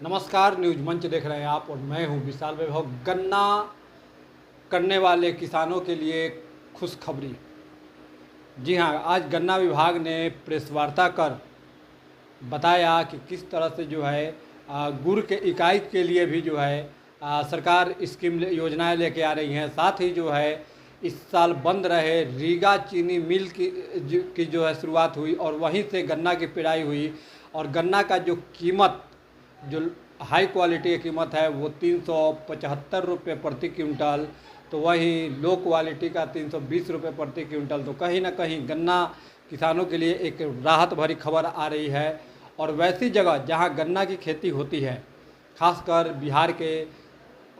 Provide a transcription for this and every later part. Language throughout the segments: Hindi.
नमस्कार, न्यूज मंच देख रहे हैं आप और मैं हूं विशाल वैभव। गन्ना करने वाले किसानों के लिए खुशखबरी। जी हां, आज गन्ना विभाग ने प्रेस वार्ता कर बताया कि किस तरह से जो है गुड़ के इकाई के लिए भी जो है सरकार स्कीम योजनाएं लेके आ रही हैं। साथ ही जो है इस साल बंद रहे रीगा चीनी मिल की जो है शुरुआत हुई और वहीं से गन्ना की पिड़ाई हुई। और गन्ना का जो कीमत, जो हाई क्वालिटी की कीमत है वो 375 रुपये प्रति क्विंटल, तो वहीं लो क्वालिटी का 320 रुपये प्रति क्विंटल। तो कहीं ना कहीं गन्ना किसानों के लिए एक राहत भरी खबर आ रही है। और वैसी जगह जहां गन्ना की खेती होती है, खासकर बिहार के,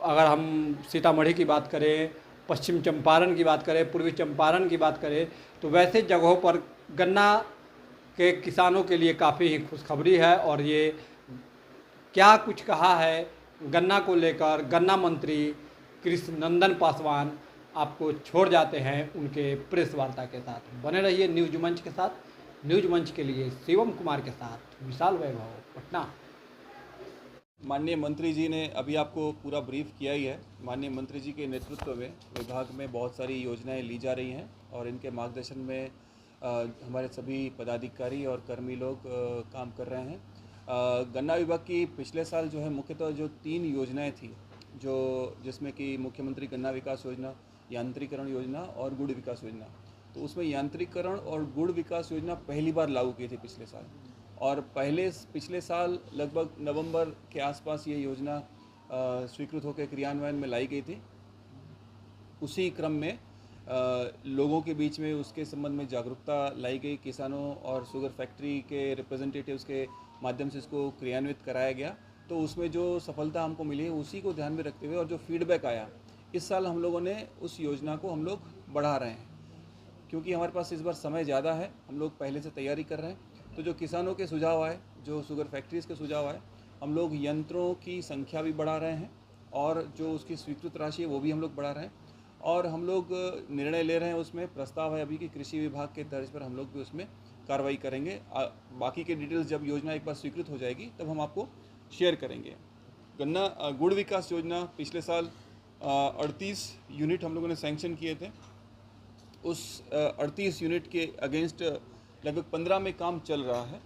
अगर हम सीतामढ़ी की बात करें, पश्चिम चंपारण की बात करें, पूर्वी चंपारण की बात करें, तो वैसे जगहों पर गन्ना के किसानों के लिए काफ़ी ही खुशखबरी है। और ये क्या कुछ कहा है गन्ना को लेकर गन्ना मंत्री कृष्ण नंदन पासवान, आपको छोड़ जाते हैं उनके प्रेस वार्ता के साथ। बने रहिए न्यूज मंच के साथ। न्यूज मंच के लिए शिवम कुमार के साथ विशाल वैभव, पटना। माननीय मंत्री जी ने अभी आपको पूरा ब्रीफ किया ही है। माननीय मंत्री जी के नेतृत्व में विभाग में बहुत सारी योजनाएं ली जा रही हैं और इनके मार्गदर्शन में हमारे सभी पदाधिकारी और कर्मी लोग काम कर रहे हैं। गन्ना विभाग की पिछले साल जो है मुख्यतः जो 3 योजनाएं थी, जो जिसमें कि मुख्यमंत्री गन्ना विकास योजना, यांत्रिकरण योजना और गुड़ विकास योजना, तो उसमें यांत्रिकरण और गुड़ विकास योजना पहली बार लागू की थी पिछले साल। और पिछले साल लगभग नवंबर के आसपास ये योजना स्वीकृत होकर क्रियान्वयन में लाई गई थी। उसी क्रम में लोगों के बीच में उसके संबंध में जागरूकता लाई गई। किसानों और शुगर फैक्ट्री के रिप्रेजेंटेटिव्स के माध्यम से इसको क्रियान्वित कराया गया। तो उसमें जो सफलता हमको मिली है उसी को ध्यान में रखते हुए और जो फीडबैक आया, इस साल हम लोगों ने उस योजना को हम लोग बढ़ा रहे हैं। क्योंकि हमारे पास इस बार समय ज़्यादा है, हम लोग पहले से तैयारी कर रहे हैं। तो जो किसानों के सुझाव आए, जो शुगर फैक्ट्रीज़ के सुझाव आए, हम लोग यंत्रों की संख्या भी बढ़ा रहे हैं और जो उसकी स्वीकृत राशि है वो भी हम लोग बढ़ा रहे हैं। और हम लोग निर्णय ले रहे हैं, उसमें प्रस्ताव है अभी कि कृषि विभाग के तर्ज पर हम लोग भी उसमें कार्रवाई करेंगे। बाकी के डिटेल्स जब योजना एक बार स्वीकृत हो जाएगी तब हम आपको शेयर करेंगे। गन्ना गुड़ विकास योजना पिछले साल 38 यूनिट हम लोगों ने सैंक्शन किए थे। उस 38 यूनिट के अगेंस्ट लगभग 15 में काम चल रहा है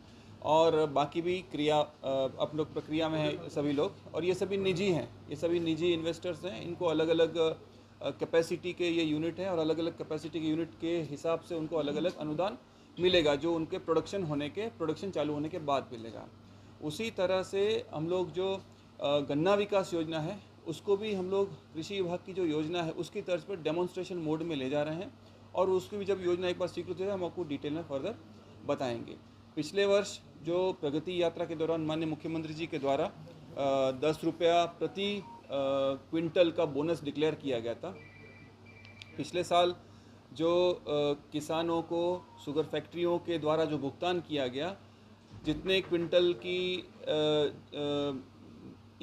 और बाकी भी अब लोग प्रक्रिया में है सभी लोग। और ये सभी निजी हैं, ये सभी निजी इन्वेस्टर्स हैं। इनको अलग अलग कैपेसिटी के ये यूनिट हैं और अलग अलग कैपेसिटी के यूनिट के हिसाब से उनको अलग अलग अनुदान मिलेगा, जो उनके प्रोडक्शन चालू होने के बाद मिलेगा। उसी तरह से हम लोग जो गन्ना विकास योजना है उसको भी हम लोग कृषि विभाग की जो योजना है उसकी तर्ज पर डेमोन्स्ट्रेशन मोड में ले जा रहे हैं और उसकी भी जब योजना एक बार स्वीकृत हो जाए हम आपको डिटेल में फर्दर बताएंगे। पिछले वर्ष जो प्रगति यात्रा के दौरान माननीय मुख्यमंत्री जी के द्वारा 10 रुपया प्रति क्विंटल का बोनस डिक्लेयर किया गया था। पिछले साल जो किसानों को शुगर फैक्ट्रियों के द्वारा जो भुगतान किया गया, जितने क्विंटल की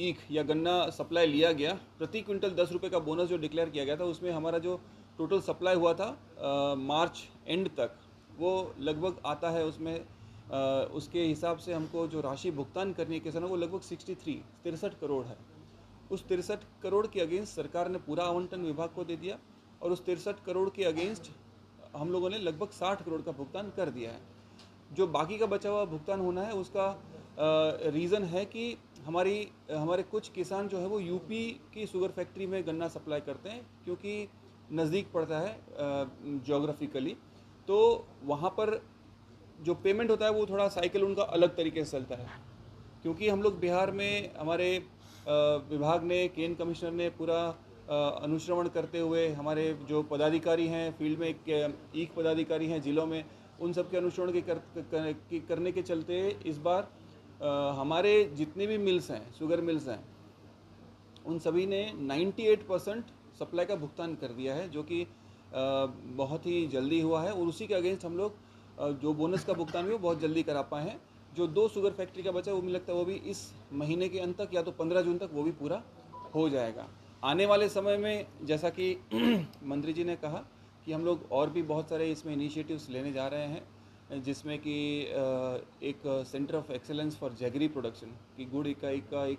ईख या गन्ना सप्लाई लिया गया, प्रति क्विंटल 10 रुपये का बोनस जो डिक्लेयर किया गया था, उसमें हमारा जो टोटल सप्लाई हुआ था मार्च एंड तक, वो लगभग आता है उसमें उसके हिसाब से हमको जो राशि भुगतान करनी है किसानों को लगभग 63 करोड़ है। उस 63 करोड़ के अगेंस्ट सरकार ने पूरा आवंटन विभाग को दे दिया और उस 63 करोड़ के अगेंस्ट हम लोगों ने लगभग 60 करोड़ का भुगतान कर दिया है। जो बाकी का बचा हुआ भुगतान होना है उसका रीज़न है कि हमारे कुछ किसान जो है वो यूपी की शुगर फैक्ट्री में गन्ना सप्लाई करते हैं, क्योंकि नज़दीक पड़ता है ज्योग्राफिकली। तो वहाँ पर जो पेमेंट होता है वो थोड़ा साइकिल उनका अलग तरीके से चलता है। क्योंकि हम लोग बिहार में हमारे विभाग ने, केन कमिश्नर ने पूरा अनुश्रवण करते हुए, हमारे जो पदाधिकारी हैं फील्ड में, ईख पदाधिकारी हैं जिलों में, उन सब के अनुश्रवण करने के चलते इस बार हमारे जितने भी मिल्स हैं, शुगर मिल्स हैं, उन सभी ने 98% सप्लाई का भुगतान कर दिया है, जो कि बहुत ही जल्दी हुआ है। और उसी के अगेंस्ट हम लोग जो बोनस का भुगतान भी वो बहुत जल्दी करा पाए हैं। जो 2 शुगर फैक्ट्री का बचा वो मुझे लगता है वो भी इस महीने के अंत तक या तो 15 जून तक वो भी पूरा हो जाएगा। आने वाले समय में जैसा कि मंत्री जी ने कहा कि हम लोग और भी बहुत सारे इसमें इनिशिएटिव्स लेने जा रहे हैं। जिसमें कि एक centre of excellence for jaggery production की गुड़ इकाई का एक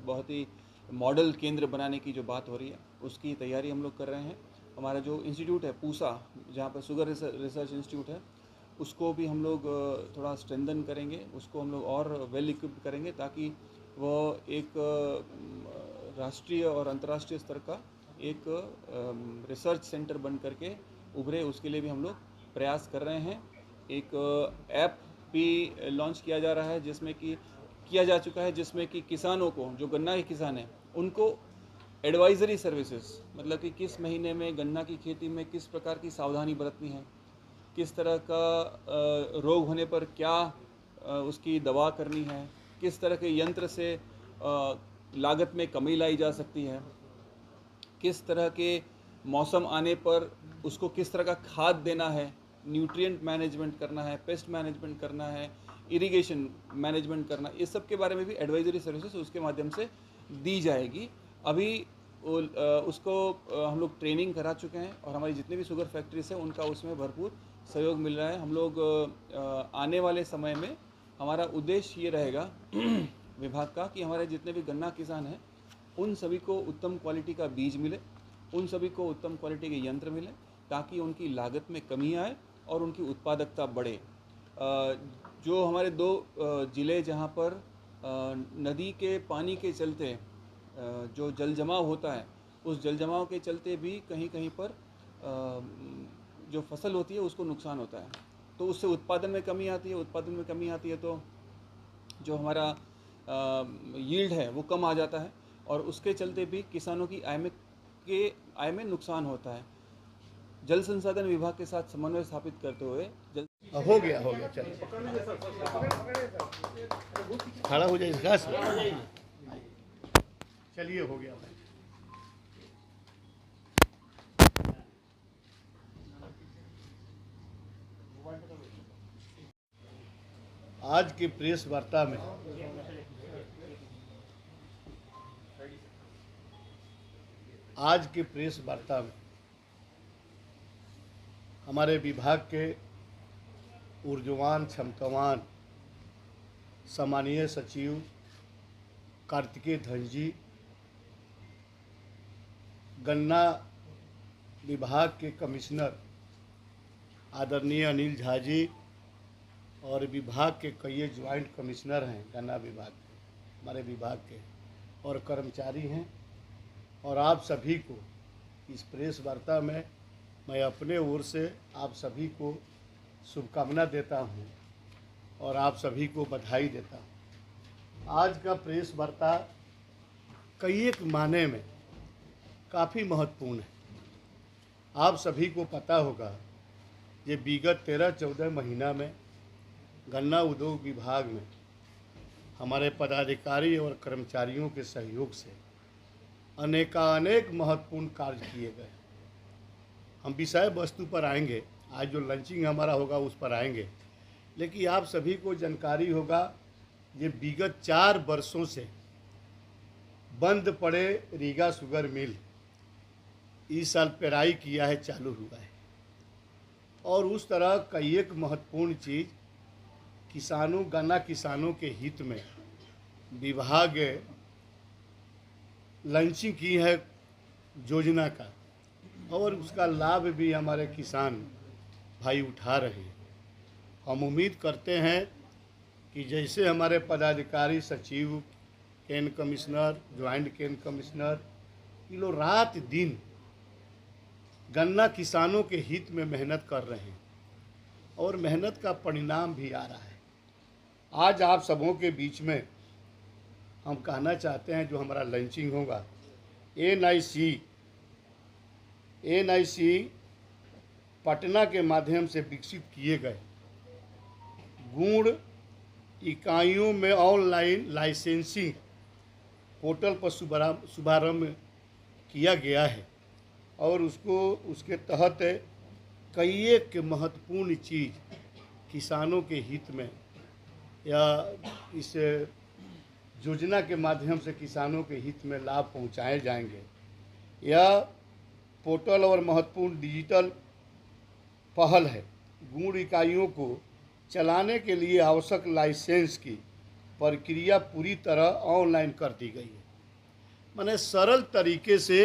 बहुत ही मॉडल केंद्र बनाने की जो बात हो रही है, उसकी तैयारी हम लोग कर रहे हैं। हमारा जो इंस्टीट्यूट है पूसा, जहाँ पर शुगर रिसर्च इंस्टीट्यूट है, उसको भी हम लोग थोड़ा स्ट्रेंथन करेंगे, उसको हम लोग और वेल इक्विप्ड करेंगे, ताकि वो एक राष्ट्रीय और अंतर्राष्ट्रीय स्तर का एक रिसर्च सेंटर बन करके उभरे। उसके लिए भी हम लोग प्रयास कर रहे हैं। एक ऐप भी लॉन्च किया जा रहा है, जिसमें कि किया जा चुका है, जिसमें कि किसानों को, जो गन्ना के किसान हैं, उनको एडवाइजरी सर्विसेज, मतलब कि किस महीने में गन्ना की खेती में किस प्रकार की सावधानी बरतनी है, किस तरह का रोग होने पर क्या उसकी दवा करनी है, किस तरह के यंत्र से लागत में कमी लाई जा सकती है, किस तरह के मौसम आने पर उसको किस तरह का खाद देना है, न्यूट्रिएंट मैनेजमेंट करना है, पेस्ट मैनेजमेंट करना है, इरिगेशन मैनेजमेंट करना, इस सब के बारे में भी एडवाइजरी सर्विसेज उसके माध्यम से दी जाएगी। अभी उसको हम लोग ट्रेनिंग करा चुके हैं, और हमारी जितनी भी शुगर फैक्ट्रीज हैं उनका उसमें भरपूर सहयोग मिल रहा है। हम लोग आने वाले समय में हमारा उद्देश्य ये रहेगा विभाग का, कि हमारे जितने भी गन्ना किसान हैं उन सभी को उत्तम क्वालिटी का बीज मिले, उन सभी को उत्तम क्वालिटी के यंत्र मिले, ताकि उनकी लागत में कमी आए और उनकी उत्पादकता बढ़े। जो हमारे 2 ज़िले जहाँ पर नदी के पानी के चलते जो जल जमाव होता है, उस जल जमाव के चलते भी कहीं कहीं पर जो फसल होती है उसको नुकसान होता है, तो उससे उत्पादन में कमी आती है। उत्पादन में कमी आती है तो जो हमारा यील्ड है वो कम आ जाता है, और उसके चलते भी किसानों की आय में नुकसान होता है। जल संसाधन विभाग के साथ समन्वय स्थापित करते हुए हो गया चलिए खड़ा हो जाइए घास चलिए हो गया। आज की प्रेस वार्ता में हमारे विभाग के ऊर्जवान क्षमतावान सम्मानीय सचिव कार्तिकेय धन जी, गन्ना विभाग के कमिश्नर आदरणीय अनिल झा जी, और विभाग के कई ज्वाइंट कमिश्नर हैं गन्ना विभाग के, हमारे विभाग के, और कर्मचारी हैं, और आप सभी को इस प्रेस वार्ता में मैं अपने ओर से आप सभी को शुभकामना देता हूं और आप सभी को बधाई देता हूं। आज का प्रेस वार्ता कई एक माने में काफ़ी महत्वपूर्ण है। आप सभी को पता होगा ये विगत 13-14 महीना में गन्ना उद्योग विभाग में हमारे पदाधिकारी और कर्मचारियों के सहयोग से अनेकानेक महत्वपूर्ण कार्य किए गए। हम विषय वस्तु पर आएंगे, आज जो लंचिंग हमारा होगा उस पर आएंगे, लेकिन आप सभी को जानकारी होगा ये विगत 4 वर्षों से बंद पड़े रीगा शुगर मिल इस साल पेराई किया है, चालू हुआ है, और उस तरह कई एक महत्वपूर्ण चीज़ किसानों, गन्ना किसानों के हित में विभाग लॉन्चिंग की है योजना का, और उसका लाभ भी हमारे किसान भाई उठा रहे हैं। हम उम्मीद करते हैं कि जैसे हमारे पदाधिकारी, सचिव, can commissioner, joint can commissioner, ये लोग रात दिन गन्ना किसानों के हित में मेहनत कर रहे हैं, और मेहनत का परिणाम भी आ रहा है। आज आप सबों के बीच में हम कहना चाहते हैं, जो हमारा लॉन्चिंग होगा, एनआईसी पटना के माध्यम से विकसित किए गए गुड़ इकाइयों में ऑनलाइन लाइसेंसिंग पोर्टल पर शुभारंभ किया गया है, और उसके तहत कई एक महत्वपूर्ण चीज़ किसानों के हित में या इस योजना के माध्यम से किसानों के हित में लाभ पहुंचाए जाएंगे। यह पोर्टल और महत्वपूर्ण डिजिटल पहल है। गुड़ इकाइयों को चलाने के लिए आवश्यक लाइसेंस की प्रक्रिया पूरी तरह ऑनलाइन कर दी गई है। माने सरल तरीके से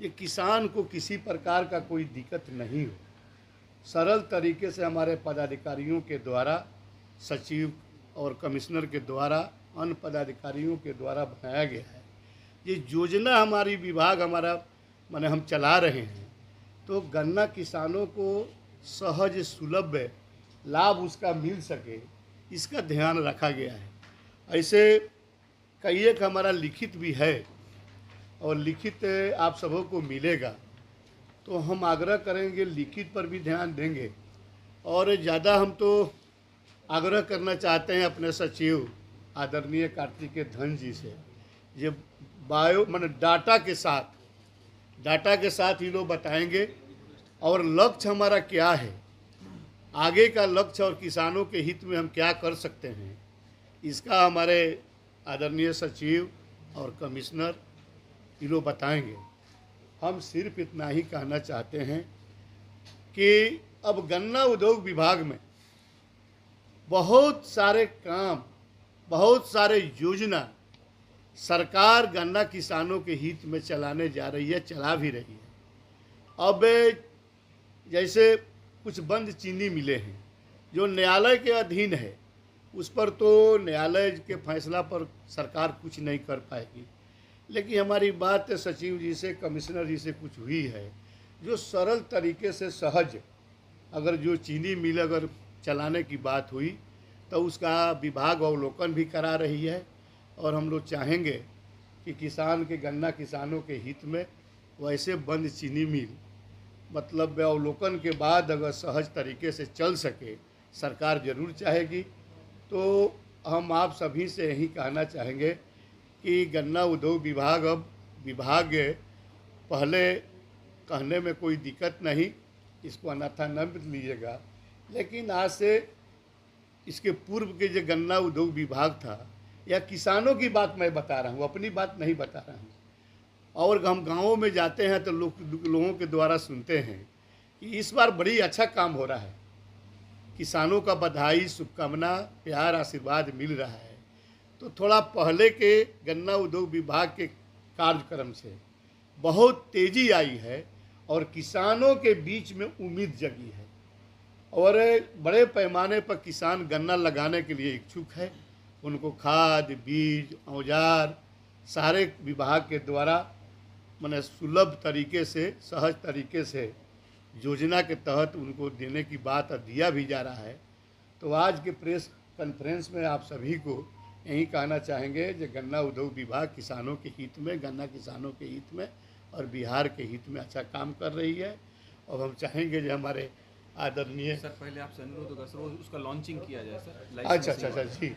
ये किसान को किसी प्रकार का कोई दिक्कत नहीं हो, सरल तरीके से हमारे पदाधिकारियों के द्वारा, सचिव और कमिश्नर के द्वारा, अन्य पदाधिकारियों के द्वारा बनाया गया है। ये योजना हमारी विभाग हमारा माने हम चला रहे हैं, तो गन्ना किसानों को सहज सुलभ लाभ उसका मिल सके, इसका ध्यान रखा गया है। ऐसे कई एक हमारा लिखित भी है और लिखित आप सबों को मिलेगा, तो हम आग्रह करेंगे लिखित पर भी ध्यान देंगे। और ज़्यादा हम तो आग्रह करना चाहते हैं अपने सचिव आदरणीय कार्तिकेय धन जी से, ये माने डाटा के साथ ही लोग बताएंगे और लक्ष्य हमारा क्या है, आगे का लक्ष्य और किसानों के हित में हम क्या कर सकते हैं, इसका हमारे आदरणीय सचिव और कमिश्नर ये लोग बताएंगे। हम सिर्फ इतना ही कहना चाहते हैं कि अब गन्ना उद्योग विभाग में बहुत सारे काम, बहुत सारे योजना सरकार गन्ना किसानों के हित में चलाने जा रही है, चला भी रही है। अब जैसे कुछ बंद चीनी मिले हैं जो न्यायालय के अधीन है, उस पर तो न्यायालय के फैसला पर सरकार कुछ नहीं कर पाएगी, लेकिन हमारी बात सचिव जी से, कमिश्नर जी से कुछ हुई है, जो सरल तरीके से सहज अगर जो चीनी मिल अगर चलाने की बात हुई तो उसका विभाग अवलोकन भी करा रही है। और हम लोग चाहेंगे कि किसान के गन्ना किसानों के हित में वैसे बंद चीनी मिल मतलब अवलोकन के बाद अगर सहज तरीके से चल सके, सरकार ज़रूर चाहेगी। तो हम आप सभी से यही कहना चाहेंगे कि गन्ना उद्योग विभाग अब विभाग पहले कहने में कोई दिक्कत नहीं, इसको अन्यथा न लीजिएगा, लेकिन आज से इसके पूर्व के जो गन्ना उद्योग विभाग था, या किसानों की बात मैं बता रहा हूँ, अपनी बात नहीं बता रहा हूँ। और हम गाँवों में जाते हैं तो लोगों के द्वारा सुनते हैं कि इस बार बड़ी अच्छा काम हो रहा है, किसानों का बधाई, शुभकामना, प्यार, आशीर्वाद मिल रहा है। तो थोड़ा पहले के गन्ना उद्योग विभाग के कार्यक्रम से बहुत तेज़ी आई है और किसानों के बीच में उम्मीद जगी है और बड़े पैमाने पर किसान गन्ना लगाने के लिए इच्छुक है। उनको खाद, बीज, औजार सारे विभाग के द्वारा माने सुलभ तरीके से, सहज तरीके से योजना के तहत उनको देने की बात दिया भी जा रहा है। तो आज के प्रेस कॉन्फ्रेंस में आप सभी को यही कहना चाहेंगे कि गन्ना उद्योग विभाग किसानों के हित में, गन्ना किसानों के हित में और बिहार के हित में अच्छा काम कर रही है। और हम चाहेंगे जो हमारे आदरणीय सर, पहले आपसे अनुरोध होगा सर, उसका लॉन्चिंग किया जाए सर। अच्छा जी।